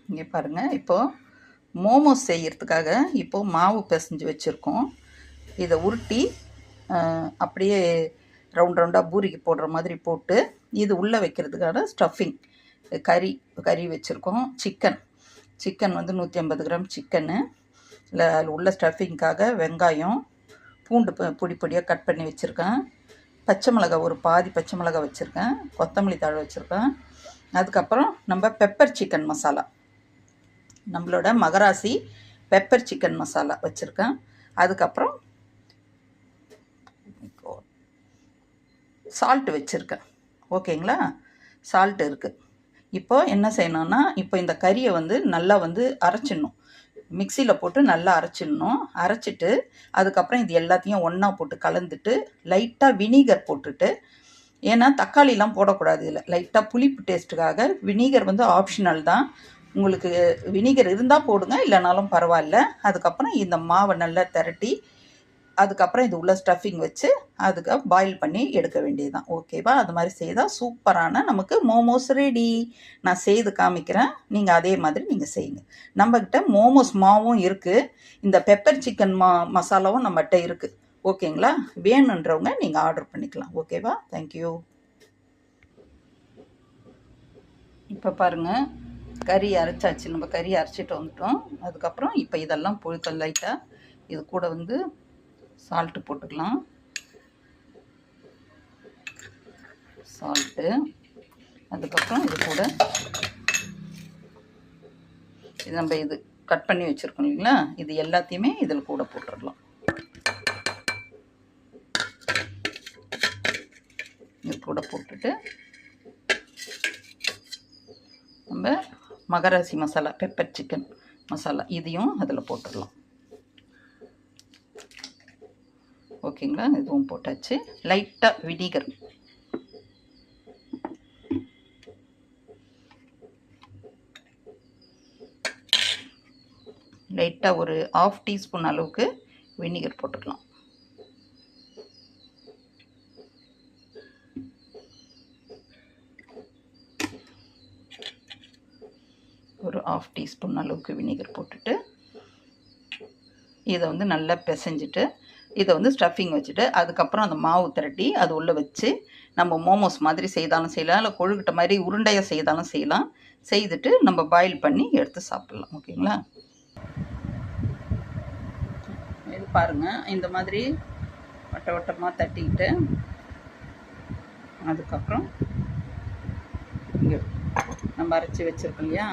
இங்கே பாருங்கள், இப்போது மோமோஸ் செய்கிறதுக்காக இப்போது மாவு பிசைஞ்சு வச்சுருக்கோம். இதை உருட்டி அப்படியே ரவுண்ட் ரவுண்டாக பூரிக்கு போடுற மாதிரி போட்டு இது உள்ளே வைக்கிறதுக்கான ஸ்டஃபிங் கறி வச்சுருக்கோம். சிக்கன் வந்து 150 கிராம் சிக்கனு. இல்லை அதில் உள்ள ஸ்டஃபிங்காக வெங்காயம், பூண்டு பொடியாக கட் பண்ணி வச்சுருக்கேன். பச்சை மிளகாய் ஒரு பாதி பச்சை மிளகாய் வச்சுருக்கேன். கொத்தமல்லி தழை வச்சுருக்கேன். அதுக்கப்புறம் நம்ம பெப்பர் சிக்கன் மசாலா, நம்மளோட மகராசி பெப்பர் சிக்கன் மசாலா வச்சுருக்கேன். அதுக்கப்புறம் சால்ட்டு வச்சுருக்கேன். ஓகேங்களா, சால்ட் இருக்குது. இப்போ என்ன செய்யணும்னா, இப்போ இந்த கறியை வந்து நல்லா வந்து அரைச்சிடணும். மிக்சியில் போட்டு நல்லா அரைச்சிட்டு அதுக்கப்புறம் இது எல்லாத்தையும் ஒன்றா போட்டு கலந்துட்டு லைட்டாக வினிகர் போட்டுட்டு, ஏன்னா தக்காளிலாம் போடக்கூடாது இதில், லைட்டாக புளிப்பு டேஸ்ட்டுக்காக வினிகர் வந்து ஆப்ஷனல் தான். உங்களுக்கு வினிகர் இருந்தால் போடுங்க, இல்லைனாலும் பரவாயில்ல. அதுக்கப்புறம் இந்த மாவை நல்லா திரட்டி அதுக்கப்புறம் இது உள்ள ஸ்டஃபிங் வச்சு அதுக்கு பாயில் பண்ணி எடுக்க வேண்டியது தான். ஓகேவா, அது மாதிரி செய்தால் சூப்பரான நமக்கு மோமோஸ் ரெடி. நான் செய்து காமிக்கிறேன், நீங்கள் அதே மாதிரி நீங்கள் செய்யுங்க. நம்மக்கிட்ட மோமோஸ் மாவும் இருக்குது, இந்த பெப்பர் சிக்கன் மசாலாவும் நம்மகிட்ட இருக்குது. ஓகேங்களா, வேணுன்றவங்க நீங்கள் ஆர்டர் பண்ணிக்கலாம். ஓகேவா, தேங்க்யூ. இப்போ பாருங்கள், கறி அரைச்சாச்சு. நம்ம கறி அரைச்சிட்டு வந்துட்டோம். அதுக்கப்புறம் இப்போ இதெல்லாம் பொழுக்க லைட்டாக இது கூட வந்து சால்ட்டு போட்டுக்கலாம். சால்ட்டு, அதுக்கப்புறம் இது கூட இது நம்ம இது கட் பண்ணி வச்சுருக்கோம் இல்லைங்களா, இது எல்லாத்தையுமே இதில் கூட போட்டுடலாம். இது கூட போட்டுட்டு நம்ம மகராசி மசாலா பெப்பர் சிக்கன் மசாலா இதையும் அதில் போட்டுடலாம். ஓகேங்களா, இதுவும் போட்டாச்சு. லைட்டாக வினிகர், லைட்டாக ஒரு 1/2 டீஸ்பூன் அளவுக்கு வினிகர் போட்டுக்கலாம். ஒரு 1/2 டீஸ்பூன் அளவுக்கு வினிகர் போட்டுட்டு இதை வந்து நல்லா பிசைஞ்சிட்டு இதை வந்து ஸ்டஃபிங் வச்சுட்டு அதுக்கப்புறம் அந்த மாவு திரட்டி அது உள்ளே வச்சு நம்ம மோமோஸ் மாதிரி செய்தாலும் செய்யலாம், இல்லை கொழுக்கட்டை மாதிரி உருண்டையாக செய்தாலும் செய்யலாம். செய்துட்டு நம்ம பாயில் பண்ணி எடுத்து சாப்பிட்லாம். ஓகேங்களா, இது பாருங்கள், இந்த மாதிரி வட்டமாக தட்டிக்கிட்டு அதுக்கப்புறம் இங்கே நம்ம அரைச்சி வச்சுருக்கோம் இல்லையா,